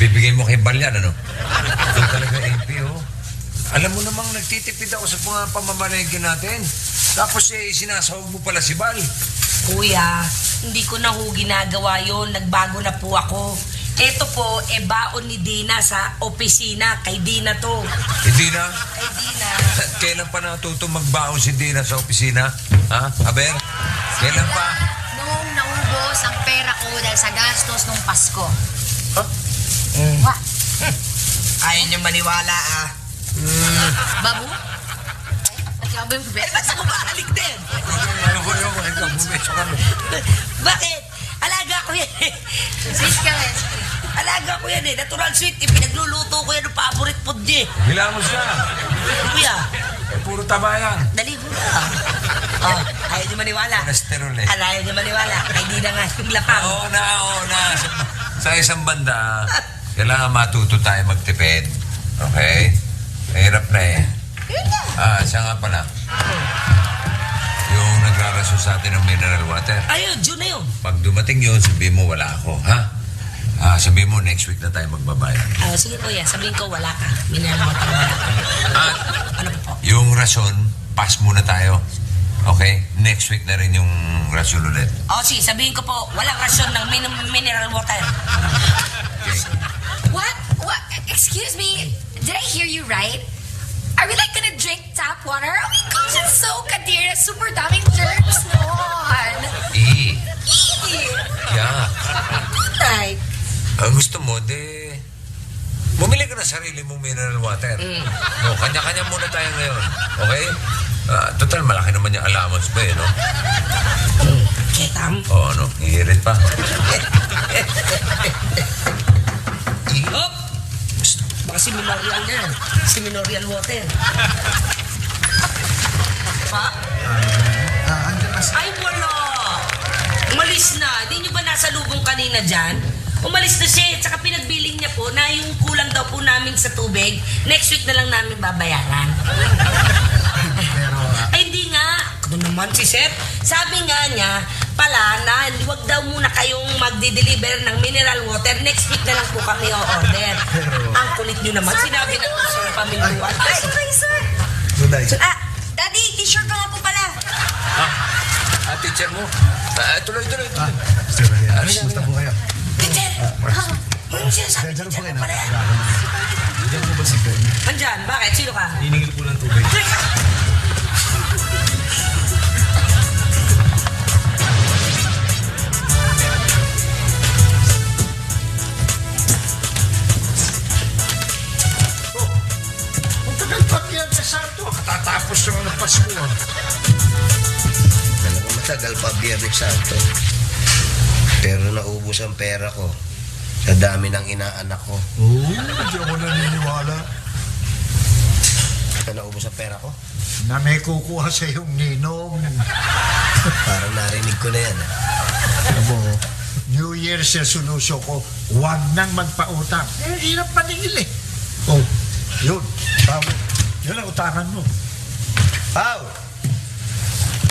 Bibigay mo kay Balyan, ano? Ito talaga, AP, oh. Alam mo namang nagtitipid ako sa mga pamamalengke natin. Tapos sinasahog mo pala si Bal. Kuya, hindi ko na ho ginagawa yun. Nagbago na po ako. Ito po, baon ni Dina sa opisina. Kay Dina to. Eh, Dina? Kay Dina. Kailan pa natuto magbaon si Dina sa opisina? Ha? Aber? Kailan pa? Noong naubos ang pera ko dahil sa gastos nung Pasko. Huh? Wa, Ayaw niyo maniwala, ah. babu? At yung abang bubet. Ba't ako makalik din? Ayoko. Ikaw, bumeso ka. Bakit? Alaga ko yan eh. Sweet ka rin. Alaga ko yan eh. Natural sweet. Pinagluluto ko yan ng favorite food niya. Hilamos na. Kuya, Puro taba yan. dali ko na. Oh, ayaw niyo maniwala. Cholesterol eh. Ayaw niyo maniwala. Kay Dina nga yung lapang. Oo na. Sa isang banda, kailangan matuto tayo magtipid. Okay? Mahirap na eh. Siya nga pala. Yung nagraraso sa atin ng mineral water. Ayun, June na yun. Pag dumating yun, sabihin mo wala ako, ha? Sabihin mo next week na tayo magbabayad. Sige kuya, sabihin ko wala ka. Minala mo wala ka. At Ano po? yung rason, pass muna tayo. Okay? Next week na rin yung rason ulit. Sige, sabihin ko po, walang rasyon ng mineral water. Okay? What? Excuse me. Did I hear you right? Are we like gonna drink tap water? Oh my gosh, it's so kadira. Super daming germs noon. Eh, Eee. yeah. Right. Ang gusto mo, bumili ka na sarili mong mineral water. No, kanya-kanya muna tayo ngayon. Okay? Total, malaki naman yung allowance ba eh, no? Ketam. Ano? Hihirit pa. Hop! Baka si Minorial yan. Si Minorial water. Pa? Ay, wala! Umalis na. Hindi nyo ba nasa lubong kanina dyan? Umalis na siya. Tsaka pinagbiling niya po na yung kulang daw po namin sa tubig, next week na lang namin babayaran. Ay, hindi nga. Ano naman si Seth? Sabi nga niya, pala na, huwag daw muna kayong magdi-deliver ng mineral water. Next week na lang po kami o-order. Ang kulit nyo naman. Sinabi na po sa pamintuan. Ay, sir. Daddy, t-shirt ko nga po pala. Teacher mo? Tuloy. Gusto po kayo? Teacher! Ano sinasabi? Diyan po Teacher kayo mo pala yan. Diyan po ba si Ben? Andyan, bakit? Sino ka? Hiningil po ng tubig. Ang tagal pa yan sa Santo. Katatapos naman ng Pasko. Talagang matagal pa Biyernes Santo. Pero naubos ang pera ko sa dami ng inaanak ko. Oo, hindi ako naniniwala Ito naubos ang pera ko. na may kukuha sa iyong ninong. Parang narinig ko na yan. Alam mo, New Year's resolution ko, huwag nang magpautang. Hirap maningil eh. Oh, yun. Tama. Yun ang utangan mo. Pao!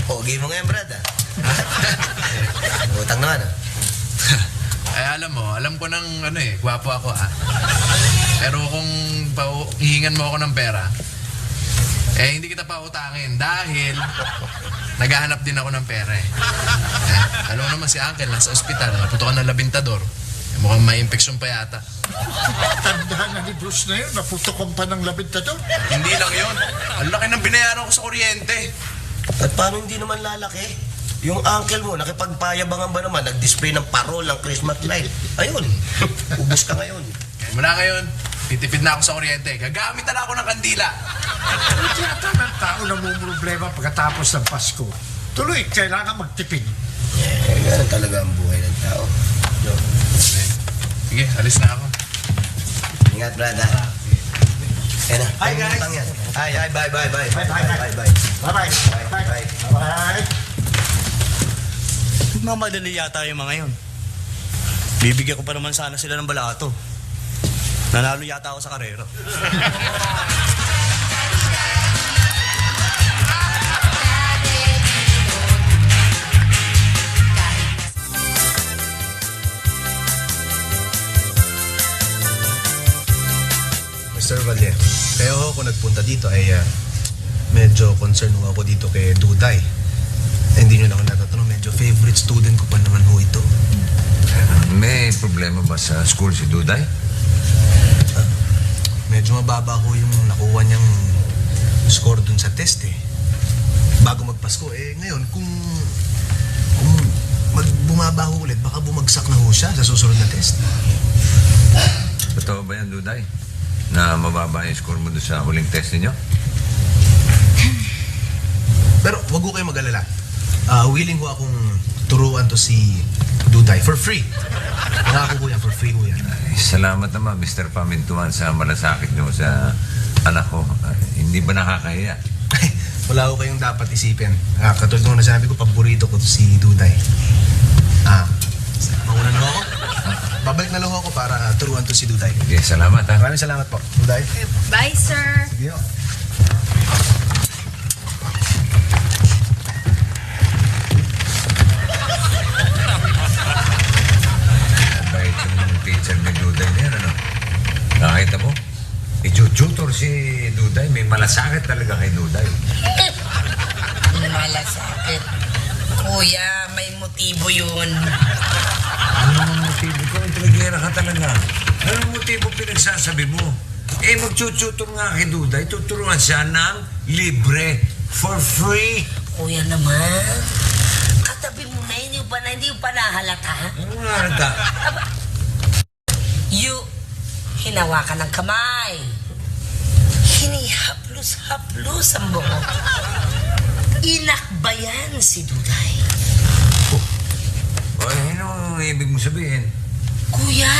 Pogi mo nga yan, Brad, Utang naman, Ay, alam ko ng gwapo ako, Pero kung hihingan mo ako ng pera, hindi kita pautangin dahil naghahanap din ako ng pera alam mo naman si Uncle, nasa ospital, naputokan ng labintador. Mukhang may infeksyon pa yata. Tandaan na ni Bruce na yun, naputokan pa ng labintador. Hindi lang yon. Ang laki ng binayaran ko sa kuryente. At paano hindi naman lalaki? Yung uncle mo, nakipagpayabangan ba naman, nag-display ng parol ng Christmas light. Ayun, ubos ka ngayon. Kaya mula ngayon, titipid na ako sa kuryente. Gagamit na ako ng kandila. Hindi yata ng tao na may problema pagkatapos ng Pasko. Tuloy, kailangan magtipid. Ganun talaga ang buhay ng tao. Sige, alis na ako. Ingat, Brad, Ayan na. Hi, guys. Utang yan. Bye. Bye-bye. Bye. Bye-bye. Bye. Bye. Mamadali yata yung mga yun. Bibigyan ko pa naman sana sila ng balato. Nanalo yata ako sa karera. Kaya ho ako nagpunta dito ay medyo concern ho ako dito kay Duday. Hindi nyo na ako natatanong, medyo favorite student ko pa naman ho ito. May problema ba sa school si Duday? Medyo mababa ho yung nakuha niyang score dun sa test eh. Bago magpasko, ngayon kung bumaba ho ulit, baka bumagsak na ho siya sa susunod na test. Totoo ba yan, Duday? Na mababa yung score mo doon sa huling test ninyo? Pero wag ho kayo mag-alala. Willing ho akong turuan to si Duday for free. Nakako ho yan, for free ho yan. Ay, salamat naman, Mr. Pamintuan, sa malasakit nyo sa anak ko. Hindi ba nakakahiya? Wala ho kayong dapat isipin. Katulad nung nasabi ko, paborito ko to si Duday. Mauna na ho ako. Babalik na lang ho ako para turuan to si Duday. Okay, salamat ha. Maraming salamat po, Duday. Bye, sir. Sige ho. Bakit yung teacher ni Duday na yan, ano? Nakita mo? I-tutor si Duday. May malasakit talaga kay Duday. Malasakit. Kuya, may motibo yun. Ano ang motibo ko? Intelligera ka talaga. Ano ang motibo pinagsasabi mo? Mag-tutor nga kay Duday. Tuturuan siya ng libre. For free. Kuya naman, katabi mo na hindi pa nahalata. Ano nga nagka? Hinawakan ng kamay. Hinihaplos-haplos ang buhok. Inakbayan si Duday. Ano ang ibig mo sabihin? Kuya,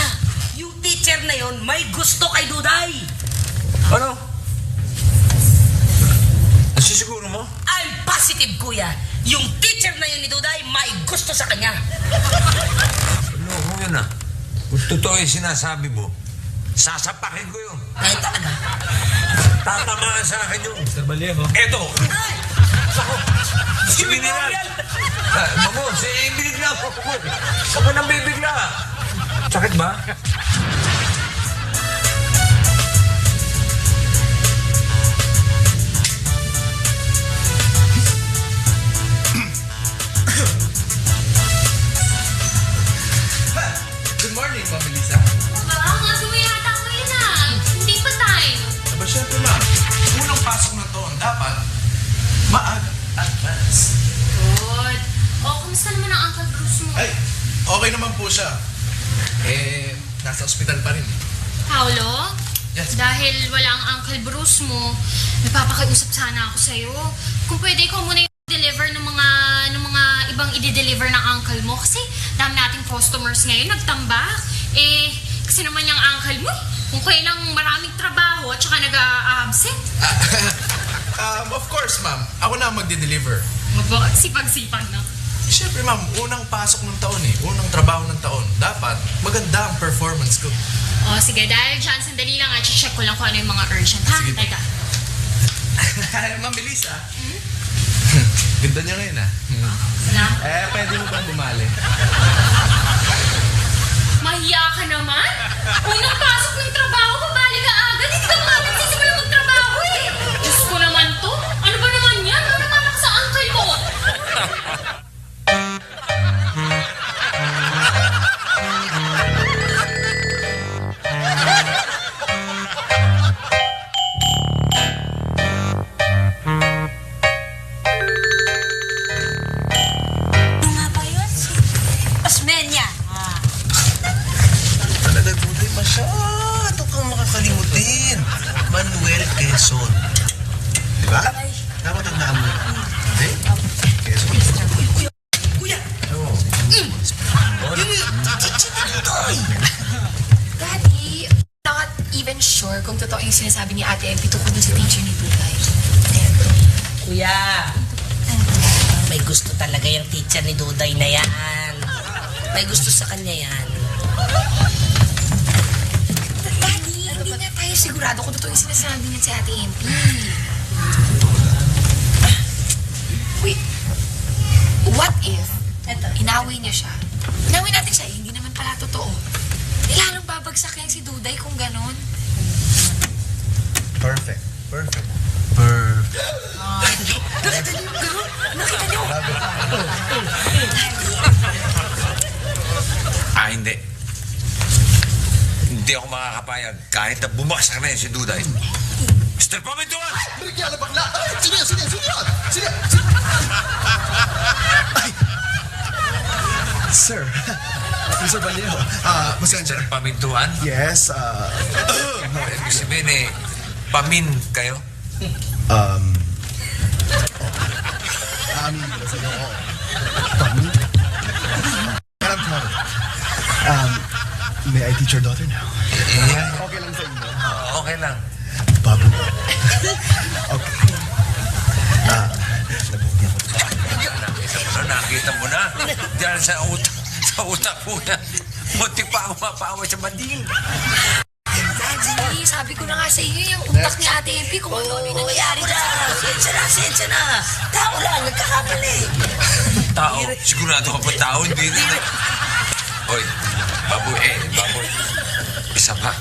yung teacher na yon may gusto kay Duday. Ano? Nasisiguro mo? I'm positive, kuya. Yung teacher na yun ni Duday may gusto sa kanya. Ano ko yun ah? Kung totoo yung sinasabi mo, sasapakin ko yun. Ay, talaga. Tatamaan sa akin yun. Mr. Vallejo. Eto! Ay! Si Mineral! Mamo, bibigla ako. Huwag ka nang bibigla. Sakit ba? Good morning, Ma'am Melissa. Nga gawin yata ako yun Hindi pa time. Aba, syempre, ma'am. Unang pasok ng taon, dapat ma-advance. Good. Kumusta naman ang Uncle Bruce mo? Ay, okay naman po siya. Nasa ospital pa rin. Paolo? Yes. Dahil wala ang Uncle Bruce mo, napapakiusap sana ako sa'yo. Kung pwede ko muna yung deliver ng mga ibang i-deliver ng uncle mo. Kasi dami nating customers ngayon, nagtambak. Kasi naman yung uncle mo, kung kailang maraming trabaho at saka nag-absent. Of course, ma'am. Ako na ang magde-deliver. Sipag-sipag na. Siyempre, ma'am, unang pasok ng taon unang trabaho ng taon. Dapat maganda ang performance ko. Sige, dahil dyan, sandali lang at check ko lang kung ano yung mga urgent. Ha? Sige. Teka. Ma'am Melissa. Ganda niya ngayon, Salamat. pwede mo bang bumali? Mahiya ka naman? Unang pasok ng trabaho, babalik ka agad. Hindi ka nga nagsisimula magtrabaho eh. Diyos ko naman to. Ano ba naman yan? Ano naman ako sa uncle mo? Ano nga ba yun? Osmeña. Talaga, Duday, masyado kang makakalimutin. Manuel Quezon. Diba? Dapat tandaan mo. Okay? Quezon. Kuya! Daddy, not even sure kung totoo yung sinasabi ni Ate Empi tungkol dun sa teacher ni Duday. Kuya! May gusto talaga yung teacher ni Duday na yan. May gusto sa kanya yan. Daddy, hindi nga tayo sigurado kung totoo yung sinasabi niya si Ate Empi. Wait, what if inaway niya siya? Inaway natin siya, hindi naman pala totoo. Lalong babagsak yan si Duday kung ganon. Perfect. Perfect. Nakita niyo yung gano'n? Nakita niyo? Hindi. Hindi ako makakapayag kahit na bumaksak na yun si Duday. Mr. Pamintuan! Brigyan na bakla! Ay, sino yan? Ay! Sir. Mr. Vallejo. Pasensya. Mr. Pamintuan? Yes, Ibig sabihin pamin kayo? Aamin ko sa inyo. Pami? Parang tawag. May I teach your daughter now? Okay lang sa inyo. Okay lang. Babu. Okay. Nakita mo na. Diyan sa utak mo na. Muntik pa ako mapawa sa bading. Daddy, sabi ko na nga sa inyo yung utak ni Ate MP kung ano yung nangyayari dyan. Sensya na. Tao lang, nagkakamali. Tao? Sigurado ka pa tao? Hindi rin. Hoy, baboy. Isa pa.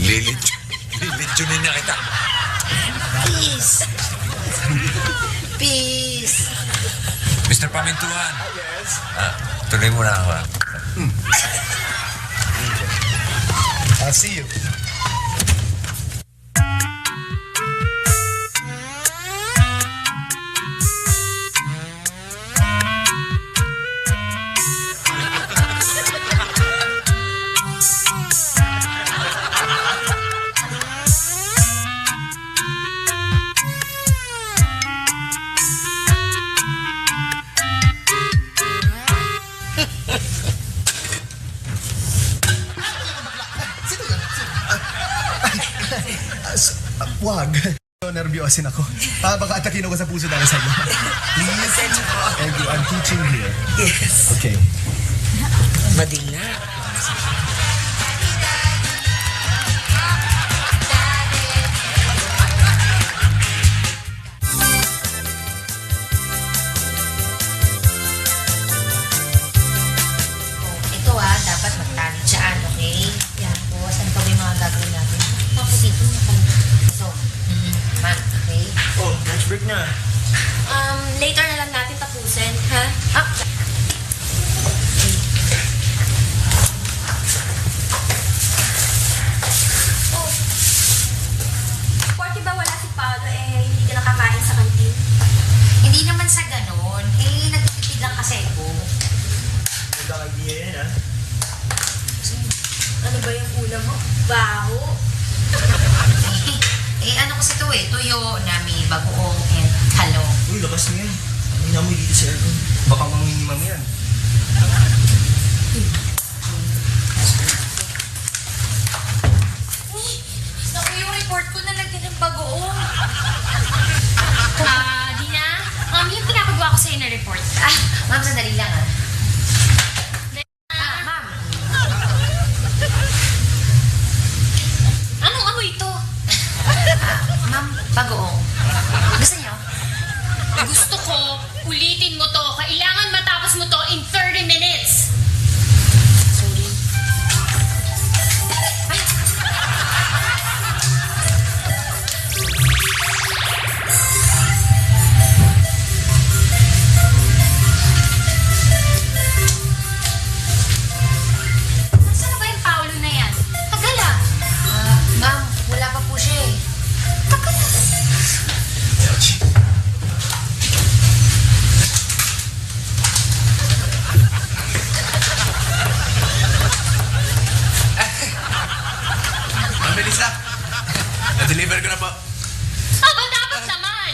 Lilitsunin na kita. Peace. Mr. Pamintuan. Yes. Tuloy mo na ako. I'll see you. Wag. Nervyosin ako. Baka atakin ako sa puso dahil sa iyo. Please. Thank you. I'm teaching here. Yes. Okay. Mading na. Ito dapat magtalit dyan, okay? Yan po, saan pa ba yung mga gagawin natin? Ako dito, ito. Ma, okay? Oh, lunch break na. Later na lang natin tapusin, ha? Oh. Porke ba wala si Paolo, hindi ka nakakain sa kantin? Hindi naman sa ganon. Nagtitipid lang kasi ako. Magandang idea yan, ha? Ano ba yung ulam mo? Baho. Ano kasi ito tuyo na may bagoong and talong. Uy, labas mo yan. Ano yung namoy dito sa aircon? Baka manginimam yan. Naku, yung report ko nalagyan ng bagoong. Dina, yung pinapagawa ko sa'yo na report. Ma'am, sandali lang ma'am. Anong amoy ito? Ma'am, bagoong. Gusto niyo? Gusto ko, ulitin mo to. Kailangan matapos mo to in 30 minutes. Sorry. Ay! Nasaan na ba yung Paolo na yan? Tagal Ma'am, wala pa po siya eh. Tagal na. Ma'am Melissa, na-deliver ko na po. Aba, dapat naman.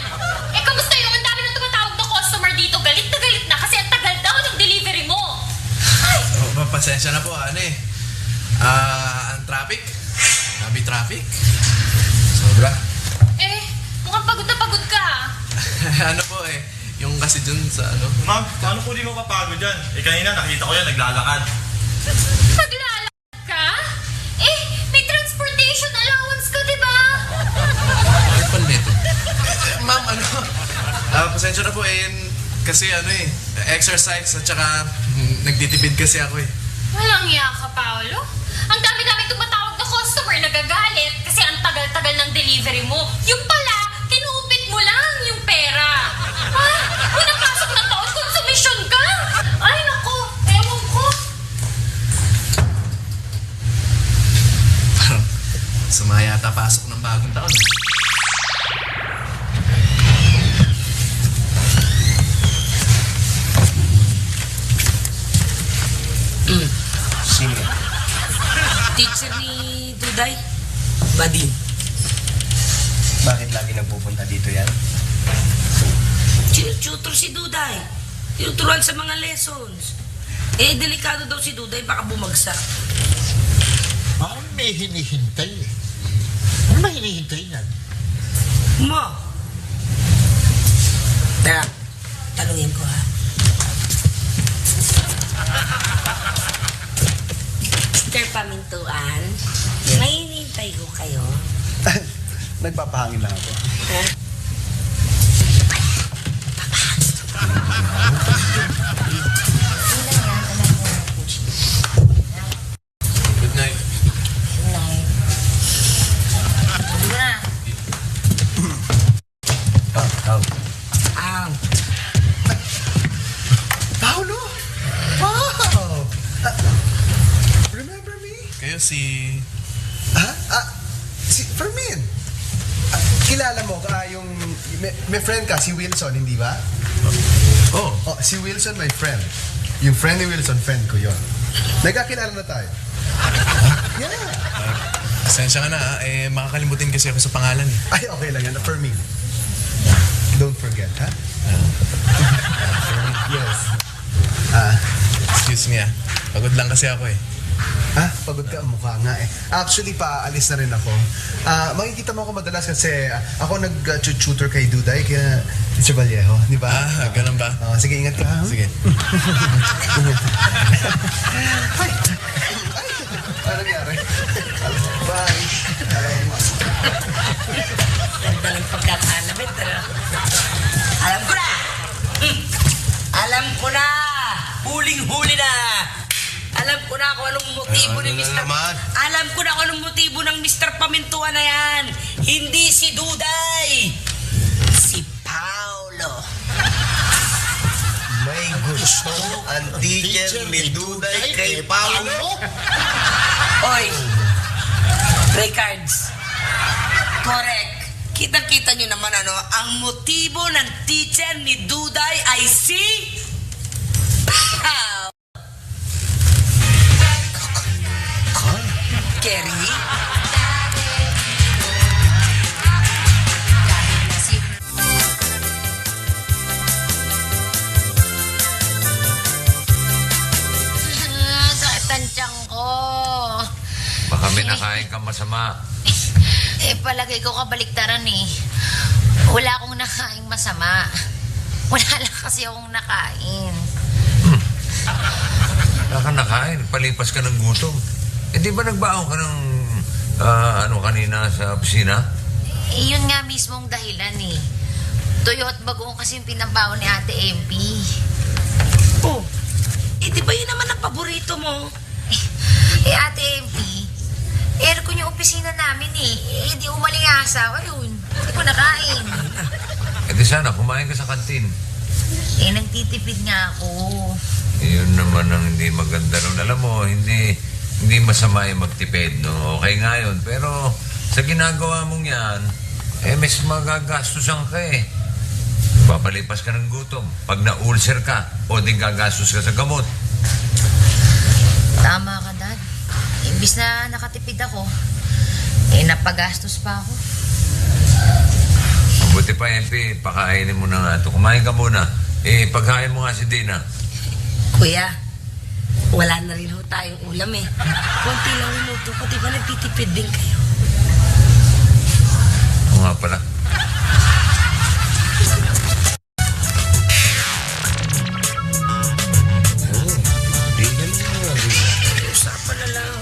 Kamusta yung ang dami ng tumatawag na customer dito? Galit na kasi ang tagal daw ng delivery mo. Oh, ma'am, pasensya na po. Ang traffic. Grabe traffic. Sobra. Mukhang pagod na pagod ka. Ano po yung kasi dun sa Ma'am, paano po di mapapagod yan? Kanina nakita ko yan, naglalakad. Naglalakad ka? May transportation allowance ka, di ba? Ano pa nito? Ma'am, pasensya na po kasi exercise at saka nagtitipid kasi ako Walang iya ka, Paolo. Ang dami-dami tumatawag na customer nagagalit kasi ang tagal-tagal ng delivery mo. Yung pala, kinupit mo lang yung pera. Ha? Unang pasok ng taon, konsumisyon ka. Ay, nako, ewan ko. Sumaya yata pasok ng bagong taon. Sino yan? Teacher ni Duday. Badin. Bakit lagi nagpupunta dito yan? Tutor si Duday. Tinuturuan sa mga lessons. Eh, delikado daw si Duday, baka bumagsak. Parang may hinihintay eh. Ano ba hinihintay niyan? Mo! Teka, tanungin ko ha. Mr. Pamintuan, may hinihintay ko kayo. Nagpapahangin lang ako. Ha? Good night. Ah, Paolo! Wow! Remember me? Kayo si... Si Fermin. Kilala mo yung... May friend ka, si Wilson, hindi ba? Oh, Oh, si Wilson, my friend. Yung friend ni Wilson, friend ko yon. Nagkakilala na tayo. Yeah. pasensya ka na ha. Eh, makakalimutin kasi ako sa pangalan eh. Ay, okay lang yan. Fermin. Don't forget, ha? Yes. Excuse me ah. Pagod lang kasi ako eh. Pagod ka ang mukha nga eh. Actually, paalis na rin ako. Makikita mo ako madalas kasi ako nag-tutor kay Duday, kaya Teacher Vallejo, di ba? Ganun ba? Sige, ingat ka. Ha? Sige. Ay! Ano nangyari? Bye! ganda ng pagkakalamit. Alam ko na! Alam ko na! Huling-huli na! Alam ko na kung anong motibo ni Mr. Alam ko na kung anong motibo ng Mr. Pamintuan na yan. Hindi si Duday. Si Paolo. May gusto ang teacher ni Duday kay Paolo. Oy, play cards. Correct. Kita-kita nyo naman ang motibo ng teacher ni Duday ay si... Paolo. Kerry? Sakit ang tiyan ko. Baka may nakain ka masama. Palagay ko kabaliktaran eh. Wala akong nakaing masama. Wala lang kasi akong nakain. Wala ka nakain, palipas ka ng gutom. Eh di ba nagbaon ka ng kanina sa opisina? Yun nga mismong dahilan eh. Tuyo at bagoong kasi yung pinabaon ni Ate MP. Oh, di ba yun naman ang paborito mo? Ate MP, aircon yung opisina namin eh. Di umalingasa. Ayun, hindi ko nakain. Eh di sana, kumain ka sa kantin. Nagtitipid nga ako. Yun naman ang hindi maganda ron. Alam mo, hindi masama yung magtipid, no? Okay nga yun. Pero sa ginagawa mong yan, mas magagastusan ka eh. Papalipas ka ng gutom. Pag na-ulcer ka, o din gagastos ka sa gamot. Tama ka, Dad. Imbis na nakatipid ako, napagastos pa ako. Mabuti pa, MP, pakainin mo na nga ito. Kumain ka muna. Pagkain mo nga si Dina. Kuya, wala na rin ho tayong ulam eh. Kunti lang minuto ko, di ba nagtitipid din kayo? Oo nga pala. Usapan na lang.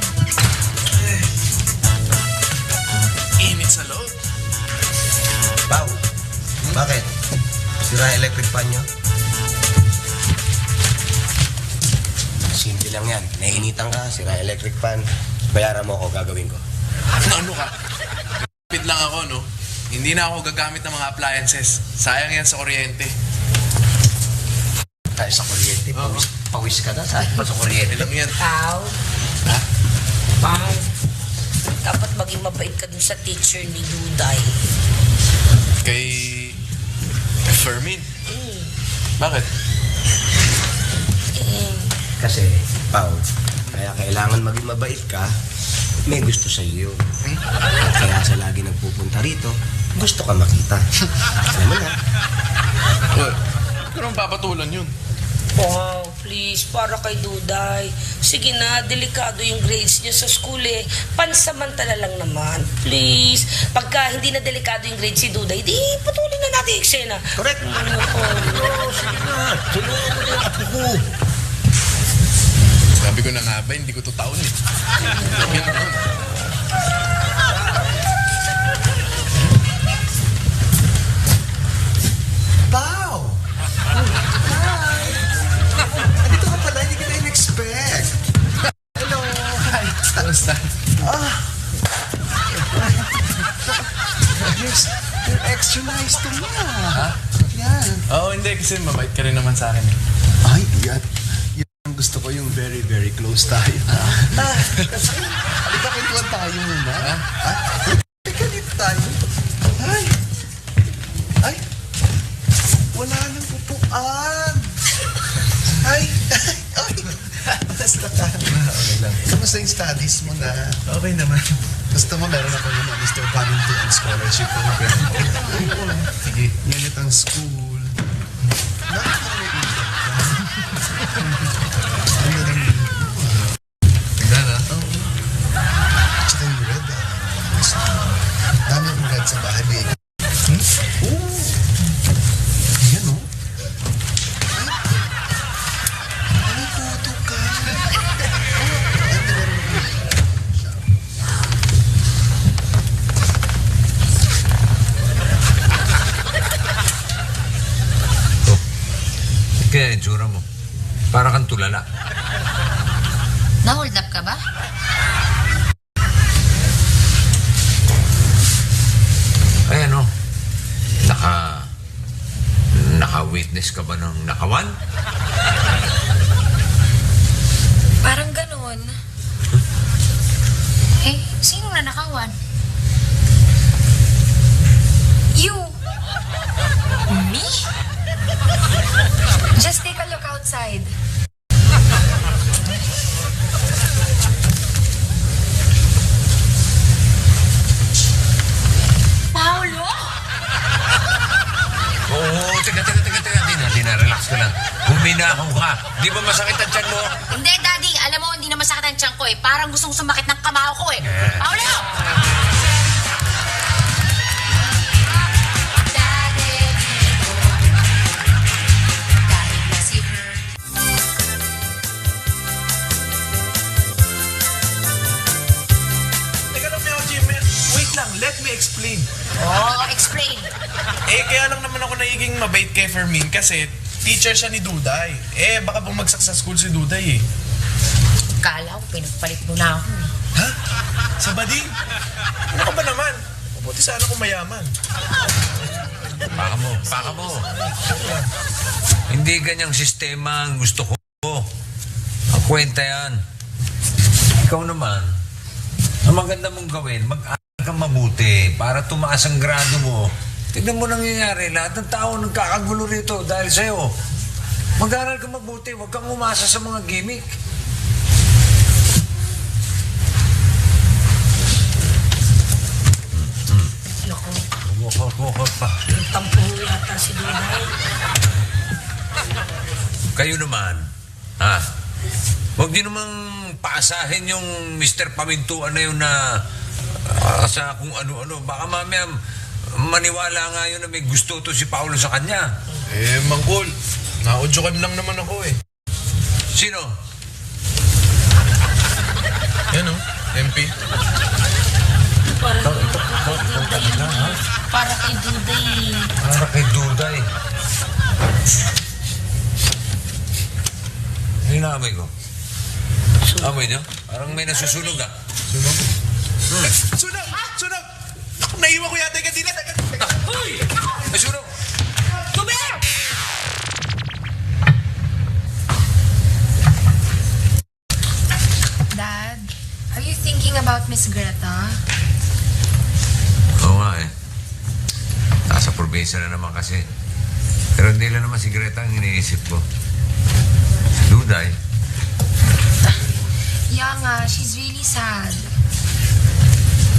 Init sa loob. Pao, bakit? Sira electric fan niyo? Simple lang yan. Nainitan ka, sira electric fan. Bayaran mo ako, gagawin ko. Ano ka? Kapit lang ako, no? Hindi na ako gagamit ng mga appliances. Sayang yan sa kuryente. Tayo sa kuryente, pawis ka na. Saan pa sa kuryente? Lang yan. Pao. Ha? Pao. Dapat maging mabait ka dun sa teacher ni Duday. Kay Fermin. Bakit? Kasi, Pao, kaya kailangan maging mabait ka, may gusto sa iyo. At kaya sa lagi nagpupunta rito, gusto ka makita. Alam mo na. Well, pero papatulan yun. Wow, please, para kay Duday. Sige na, delikado yung grades niya sa school eh. Pansamantala lang naman, please. Pagka hindi na delikado yung grades si Duday, di patuloy na natin yung eksena. Correct. Ano po? Sige na, tulungan mo na yung apo ko. Sabi ko na nga ba, hindi ko to taon eh. Sabi na nun. Pao! Hi! Andito ka pala, hindi kita in-expect. Hello! Hi! Kamusta? You're extra nice to me. Ha? Yan. Oo, hindi. Kasi mabait ka rin naman sa akin eh. Ay, yan. Yan ang gusto ko, yung very, very close tayo. Kasi, halika kwentuhan tayo muna. Ha? Halika dito tayo. Ay! Ay! Wala nang upuan. Ay! Ay! Basta ka. Okay lang. Kamusta yung studies mo na? Okay naman. Gusto mo meron ako yung Mr. Paddington Scholarship Program. Sige. Ganit ang school. Nakakailan ka. Ano rin yun? Tignan ha? Tsaka yung red. Dami akong red sa bahay, baby. Oo. Ayan o. Ay, may photo ka. Ay, meron ako. Kaya yung tsura mo. Para kang tulala. Na-hold up ka ba? Ay ano, naka-witness ka ba ng nakawan? Parang ganun. Eh, sino na nakawan? You! Me? Just take a look outside. Paolo? Oo, teka. Dina, relax ka lang. Huminahon ka. Di ba masakit ang tiyan mo? Hindi, Daddy. Alam mo, hindi na masakit ang tiyan ko eh. Parang gustong sumakit ng kamao ko eh. Paolo! Teka lang, Meo Jim. Wait lang, let me explain. Oh, explain. Eh, kaya lang naman ako nagiging mabait kay Fermin kasi teacher siya ni Duday. Eh, baka bumagsak sa school si Duday eh. Kala ko, pinagpalit mo na ako eh. Ha? Sa bading? Ano ka ba naman? Mabuti sana kung mayaman. Baka mo. Hindi ganyang sistema ang gusto ko. Ang kwenta yan. Ikaw naman, ang maganda mong gawin, mag-aral kang mabuti para tumaas ang grado mo. Tignan mo nangyayari, lahat ng tao nagkakagulo rito dahil sa'yo. Mag-aral kang mabuti, huwag kang umasa sa mga gimmick. Walk pa. Tampo yata si Duday. Kayo naman, huwag niyo namang paasahin yung Mr. Pamintuan na yun na sa kung ano-ano. Baka mamaya maniwala nga yun na may gusto to si Paolo sa kanya. Eh, Mangkol, naudyokan lang naman ako eh. Sino? Yan o, MP. Para kay Duday. Para kay Duday. Hinaamay ko. Amoy niyo? Parang may nasusunog ah. Sunog? Sunog! Sunog! Naku, naiwan ko yata yung kandila. Teka. Hoy! May sunog! Tubig! Dad, are you thinking about Miss Greta? Oo nga eh. Nasa probinsya na naman kasi. Pero hindi lang naman si Greta ang iniisip ko. Si Duday. Yeah nga, she's really sad.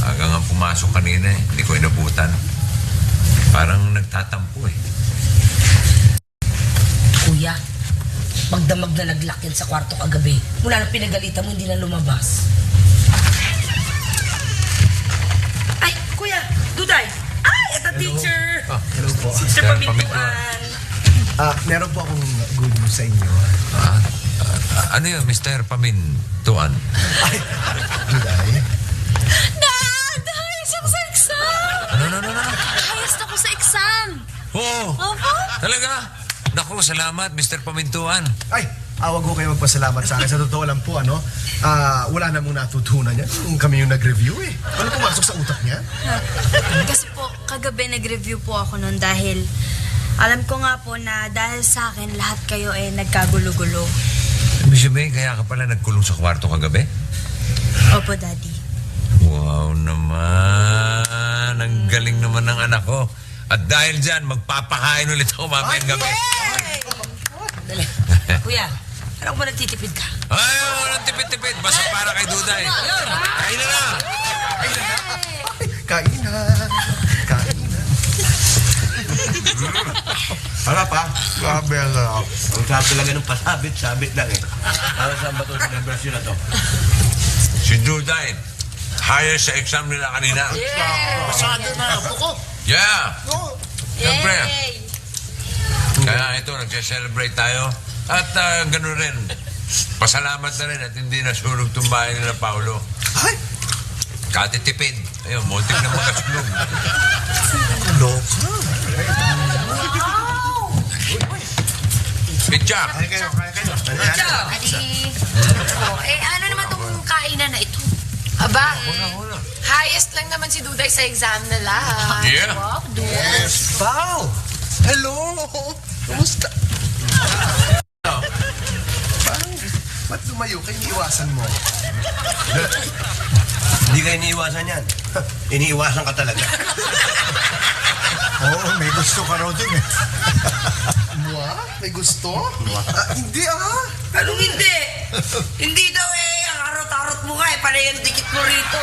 Aga nga pumasok kanina eh. Hindi ko inabutan. Parang nagtatampo eh. Kuya, magdamag na naglock yan sa kwarto kagabi. Mula na pinagalitan mo, hindi na lumabas. Ay, kuya, Duday! Ay, ito teacher! Hello po. Teacher Sir Pamintuan. Meron po akong good news sa inyo. Ano yun, Mr. Pamintuan? Ay, Duday. Dad! Ayos ako sa exam! Ano? Ayos ako sa exam! Oo! Opo? Talaga? Naku, salamat, Mr. Pamintuan. Ay, awag ko kayo magpasalamat sa akin. Sa totoo lang po, wala namang natutunan niya. Kung kami yung nag-review eh. Ano pumasok sa utak niya? Kasi po, kagabi nag-review po ako nun dahil alam ko nga po na dahil sa akin, lahat kayo nagkagulo-gulo. Ibig sabihin, kaya ka pala nagkulong sa kwarto kagabi? Opo, Daddy. Wow naman. Ang galing naman ng anak ko. At dahil dyan, magpapakain ulit ako mamayang gabi. Dali. Kuya, alam ko ba nagtitipid ka? Ay, walang tipid-tipid. Basta para kay Duday. Kain na na. Kain na. Harap ha? Grabe ang sarap. Ang sarap talaga ng pasabit-sabit lang eh. Para saan ba itong celebration na to? Si Duday, higher sa exam nila kanina. Pasado na, buko. Yeah. Siyempre. Kaya ito, nagse-celebrate tayo. At gano'n rin, pasalamat na rin at hindi nasunog itong bahay nila Paolo. Ay! Katitipid. Ayun, multik na magkasulog. Loka. Pitchak. Kaya kayo. Adi, ano naman itong kainan na ito? Aba, highest lang naman si Duday sa exam nila. Yeah. Wow, Yes. Pao! Hello! Kumusta? Parang, ba't lumayo ka? Iniiwasan mo. Hindi ka iniiwasan yan. Iniiwasan ka talaga. Oo, may gusto ka raw dun eh. Mwa? May gusto? Hindi Anong hindi? Hindi daw ang harot-harot mo ka panay ang dikit mo rito.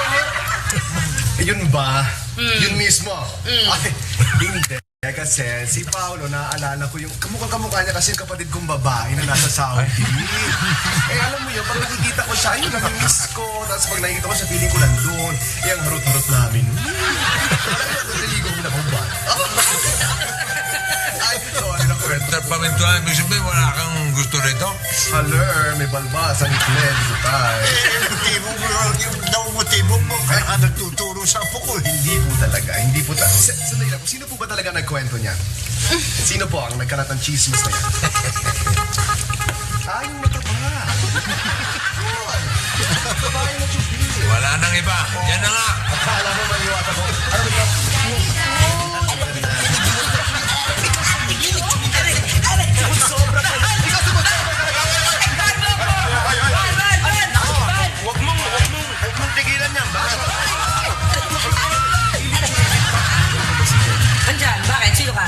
Yun ba? Yun mismo? Ay, hindi. Kasi si Paolo, naaalala ko yung kamukha niya kasi yung kapatid kong babae na nasa Saudi. Alam mo yun, pag nakikita ko siya, yun nami-miss ko. Tapos pag nakikita ko siya, feeling ko nandun. Ang harot-harot namin. Naligo mo na kung ba? Ay, sorry na kwento. Mr. Pamintuan, ibig sabihin, wala kang gusto rito? Aler, may balbas ang itled. Butay. Yung daw motibo mo, kaya ka nagtuturo sa apo ko eh. Hindi po talaga. Sandali lang po. Sino po ba talaga nagkwento niya? Sino po ang nagkalat ng chismis na yan? Yung mataba. Babae na chupi. Wala nang iba. Yan na nga. Akala mo maniwata ko. Ano ba? Huwag mong tigilan yan. Bakit? Andyan, bakit? Sino ka?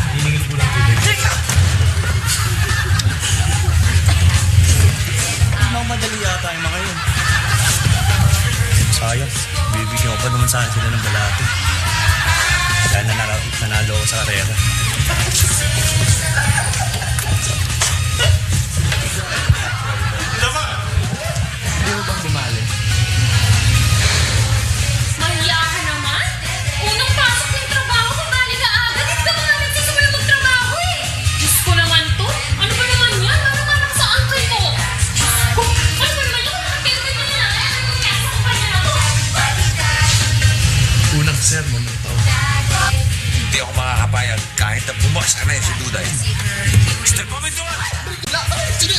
Mamadali yata yung mga yun. Sayang, bibigyan ko pa naman sana sila ng balato. Dahil nanalo ako sa karera. Hindi mo bang bumali? Mahiya ka naman? Unang pasok ng trabaho, kumali ka agad. Hindi ka mga nagsisimula magtrabaho eh. Diyos ko naman to. Ano ba naman yan? Ano naman sa uncle mo? Diyos ko. Ano ba naman yung kakilta niya na? Ano yung kasa ko pa niya na to? Unang sermon ito. Hindi ako makakapayag kahit na bumagsak na yun si Duday. Mr. Pamintuan! Sige.